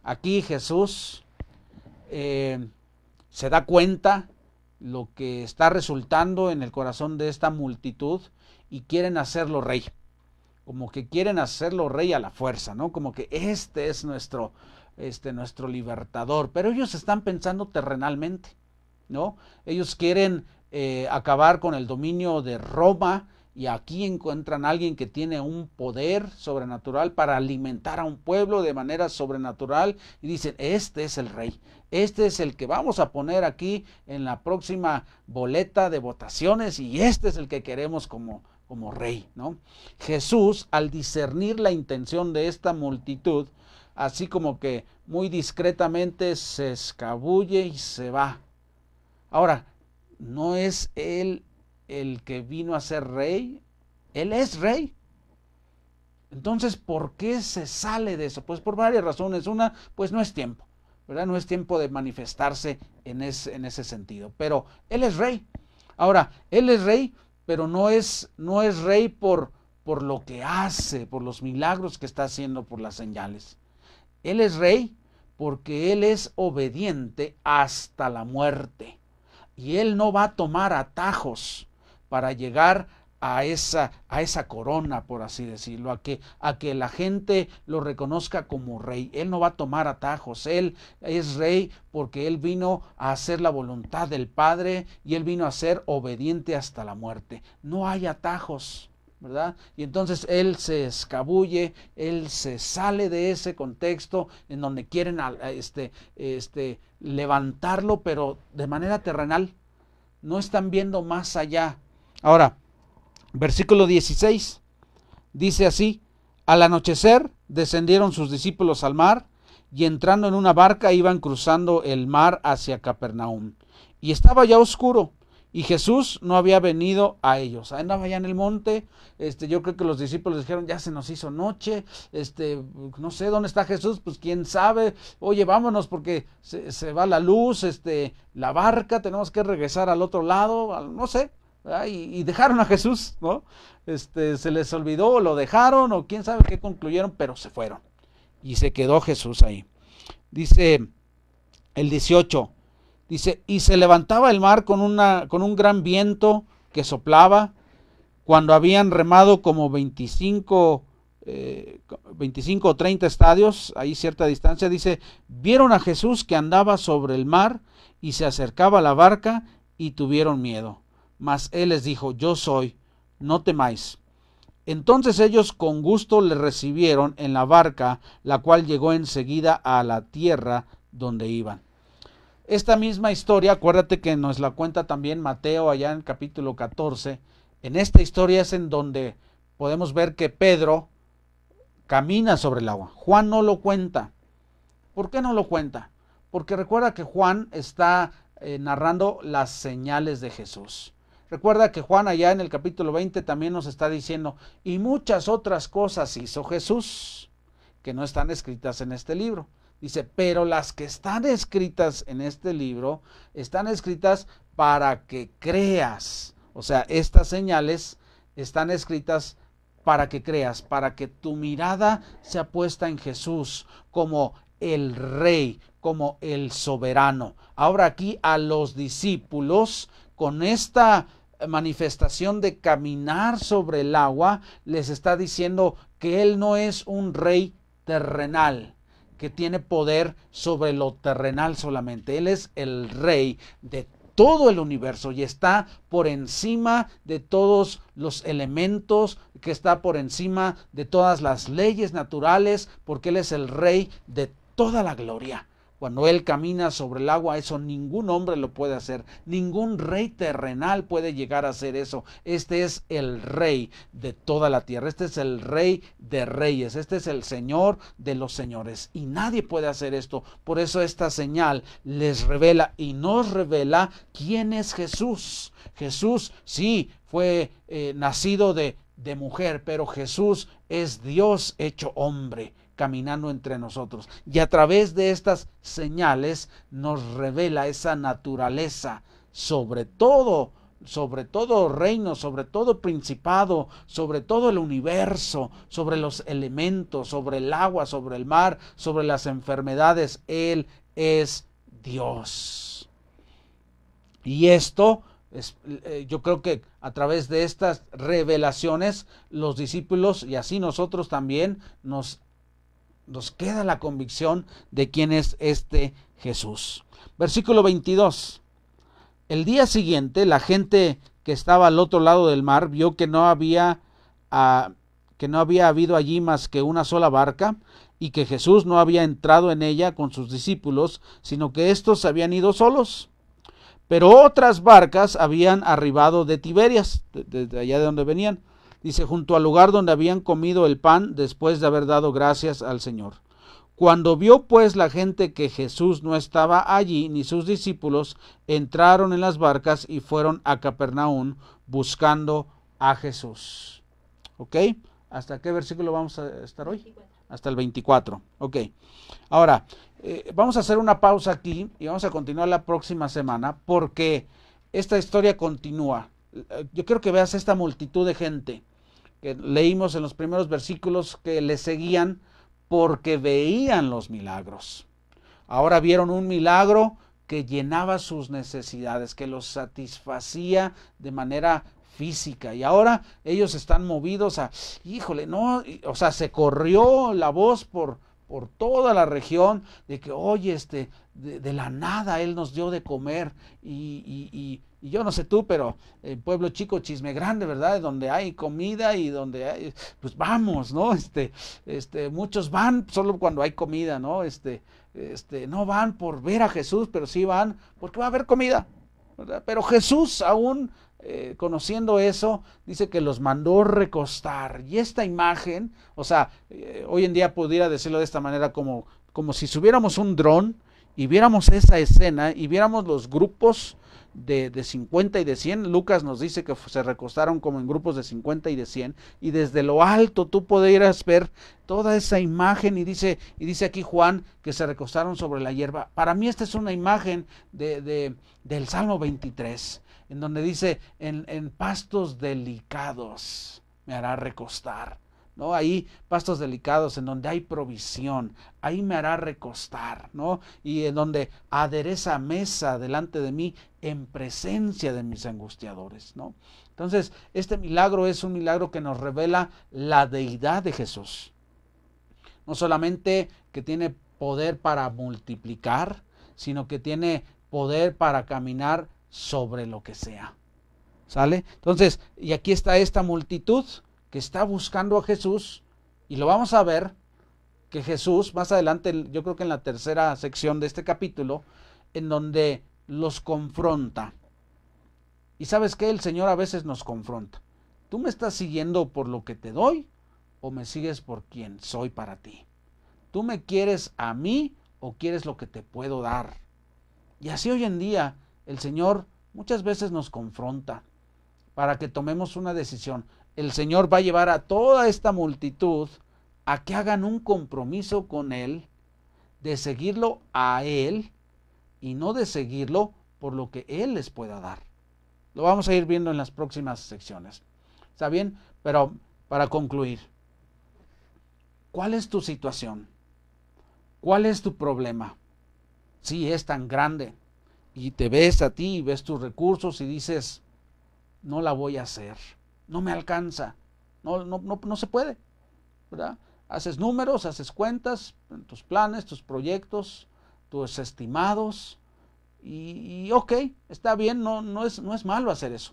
Aquí Jesús se da cuenta lo que está resultando en el corazón de esta multitud y quieren hacerlo rey. Como que quieren hacerlo rey a la fuerza, ¿no? Como que este es nuestro libertador. Pero ellos están pensando terrenalmente, ¿no? Ellos quieren acabar con el dominio de Roma, y aquí encuentran a alguien que tiene un poder sobrenatural para alimentar a un pueblo de manera sobrenatural y dicen, este es el rey, este es el que vamos a poner aquí en la próxima boleta de votaciones y este es el que queremos como rey, ¿no? Jesús, al discernir la intención de esta multitud, así como que muy discretamente se escabulle y se va. Ahora, no es él el que vino a ser rey, él es rey. Entonces, ¿por qué se sale de eso? Pues por varias razones. Una, pues no es tiempo, ¿verdad? No es tiempo de manifestarse en ese sentido. Pero él es rey. Ahora, él es rey, pero no es rey por lo que hace, por los milagros que está haciendo, por las señales. Él es rey porque él es obediente hasta la muerte. Y él no va a tomar atajos para llegar a esa corona, por así decirlo, a que la gente lo reconozca como rey. Él no va a tomar atajos. Él es rey porque él vino a hacer la voluntad del Padre y él vino a ser obediente hasta la muerte. No hay atajos, ¿verdad? Y entonces él se escabulle, él se sale de ese contexto en donde quieren levantarlo, pero de manera terrenal. No están viendo más allá. Ahora, versículo 16, dice así, al anochecer descendieron sus discípulos al mar y entrando en una barca iban cruzando el mar hacia Capernaum. Y estaba ya oscuro y Jesús no había venido a ellos. Andaba ya en el monte. Yo creo que los discípulos dijeron, ya se nos hizo noche, no sé dónde está Jesús, pues quién sabe, oye, vámonos porque se va la luz, la barca, tenemos que regresar al otro lado, no sé, y dejaron a Jesús, ¿no? Se les olvidó, lo dejaron, o quién sabe qué concluyeron, pero se fueron, y se quedó Jesús ahí. Dice el 18, dice, y se levantaba el mar con un gran viento que soplaba. Cuando habían remado como 25 o 30 estadios, ahí cierta distancia, dice, vieron a Jesús que andaba sobre el mar y se acercaba a la barca y tuvieron miedo. Mas él les dijo, yo soy, no temáis. Entonces ellos con gusto le recibieron en la barca, la cual llegó enseguida a la tierra donde iban. esta misma historia, acuérdate que nos la cuenta también Mateo allá en el capítulo 14. En esta historia es en donde podemos ver que Pedro camina sobre el agua. Juan no lo cuenta. ¿Por qué no lo cuenta? Porque recuerda que Juan está narrando las señales de Jesús. Recuerda que Juan allá en el capítulo 20 también nos está diciendo, y muchas otras cosas hizo Jesús, que no están escritas en este libro. Dice, pero las que están escritas en este libro, están escritas para que creas. O sea, estas señales están escritas para que creas, para que tu mirada sea puesta en Jesús como el Rey, como el soberano. Ahora aquí a los discípulos, con esta manifestación de caminar sobre el agua, les está diciendo que Él no es un rey terrenal, que tiene poder sobre lo terrenal solamente. Él es el Rey de todo el universo y está por encima de todos los elementos, que está por encima de todas las leyes naturales, porque Él es el Rey de toda la gloria. Cuando Él camina sobre el agua, eso ningún hombre lo puede hacer, ningún rey terrenal puede llegar a hacer eso. Este es el Rey de toda la tierra, este es el Rey de reyes, este es el Señor de los señores, y nadie puede hacer esto. Por eso esta señal les revela y nos revela quién es Jesús. Jesús sí fue nacido de mujer, pero Jesús es Dios hecho hombre, caminando entre nosotros, y a través de estas señales nos revela esa naturaleza sobre todo reino, sobre todo principado, sobre todo el universo, sobre los elementos, sobre el agua, sobre el mar, sobre las enfermedades. Él es Dios. Y esto yo creo que a través de estas revelaciones los discípulos, y así nosotros también, nos queda la convicción de quién es este Jesús. Versículo 22. El día siguiente, la gente que estaba al otro lado del mar vio que no había habido allí más que una sola barca, y que Jesús no había entrado en ella con sus discípulos, sino que éstos habían ido solos. Pero otras barcas habían arribado de Tiberias, de allá de donde venían. Dice, junto al lugar donde habían comido el pan después de haber dado gracias al Señor. Cuando vio pues la gente que Jesús no estaba allí, ni sus discípulos, entraron en las barcas y fueron a Capernaum buscando a Jesús. ¿Ok? ¿Hasta qué versículo vamos a estar hoy? 24. Hasta el 24. Ok. Ahora, vamos a hacer una pausa aquí y vamos a continuar la próxima semana, porque esta historia continúa. Yo quiero que veas esta multitud de gente que leímos en los primeros versículos, que le seguían porque veían los milagros. Ahora vieron un milagro que llenaba sus necesidades, que los satisfacía de manera física, y ahora ellos están movidos a, híjole, no, o sea, se corrió la voz por toda la región de que, oye, de la nada Él nos dio de comer, y yo no sé tú, pero en pueblo chico, chisme grande, ¿verdad? Donde hay comida y donde hay, pues vamos, ¿no? Muchos van solo cuando hay comida, ¿no? No van por ver a Jesús, pero sí van porque va a haber comida, ¿verdad? Pero Jesús, aún conociendo eso, dice que los mandó recostar. Y esta imagen, o sea, hoy en día pudiera decirlo de esta manera, como si subiéramos un dron y viéramos esa escena y viéramos los grupos de 50 y de 100. Lucas nos dice que se recostaron como en grupos de 50 y de 100, y desde lo alto tú podrías ver toda esa imagen, y dice aquí Juan que se recostaron sobre la hierba. Para mí esta es una imagen del Salmo 23, en donde dice, en pastos delicados me hará recostar, ¿no? Ahí, pastos delicados, en donde hay provisión, ahí me hará recostar, ¿no? Y en donde adereza mesa delante de mí en presencia de mis angustiadores, ¿no? Entonces, este milagro es un milagro que nos revela la deidad de Jesús. No solamente que tiene poder para multiplicar, sino que tiene poder para caminar sobre lo que sea. ¿Sale? Entonces, y aquí está esta multitud que está buscando a Jesús, y lo vamos a ver que Jesús, más adelante, yo creo que en la tercera sección de este capítulo, en donde los confronta. Y ¿sabes qué? El Señor a veces nos confronta. ¿Tú me estás siguiendo por lo que te doy o me sigues por quien soy para ti? ¿Tú me quieres a mí o quieres lo que te puedo dar? Y así hoy en día el Señor muchas veces nos confronta para que tomemos una decisión. El Señor va a llevar a toda esta multitud a que hagan un compromiso con Él, de seguirlo a Él y no de seguirlo por lo que Él les pueda dar. Lo vamos a ir viendo en las próximas secciones. ¿Está bien? Pero para concluir, ¿cuál es tu situación? ¿Cuál es tu problema? Sí, es tan grande. Y te ves a ti y ves tus recursos y dices, no la voy a hacer. No me alcanza. No se puede. ¿Verdad? Haces números, haces cuentas, tus planes, tus proyectos, tus estimados. Y ok, está bien, no es malo hacer eso.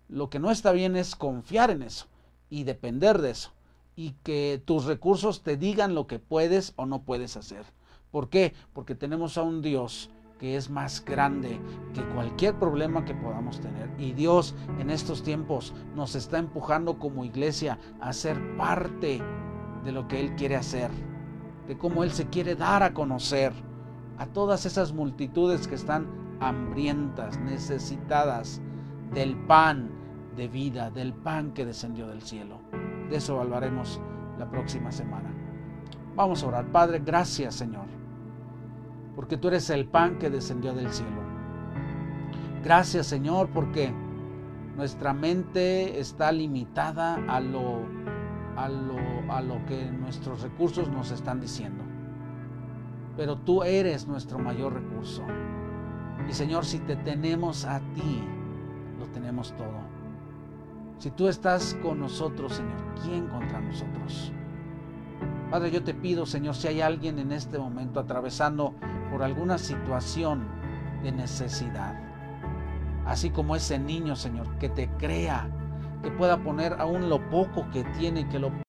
Lo que no está bien es confiar en eso y depender de eso. Y que tus recursos te digan lo que puedes o no puedes hacer. ¿Por qué? Porque tenemos a un Dios que es más grande que cualquier problema que podamos tener. Y Dios en estos tiempos nos está empujando como iglesia a ser parte de lo que Él quiere hacer, de cómo Él se quiere dar a conocer a todas esas multitudes que están hambrientas, necesitadas del pan de vida, del pan que descendió del cielo. De eso hablaremos la próxima semana. Vamos a orar. Padre, gracias, Señor, porque tú eres el pan que descendió del cielo. Gracias, Señor, porque nuestra mente está limitada a lo que nuestros recursos nos están diciendo. Pero tú eres nuestro mayor recurso. Y Señor, si te tenemos a ti, lo tenemos todo. Si tú estás con nosotros, Señor, ¿quién contra nosotros? Padre, yo te pido, Señor, si hay alguien en este momento atravesando por alguna situación de necesidad, así como ese niño, Señor, que te crea, que pueda poner aún lo poco que tiene, que lo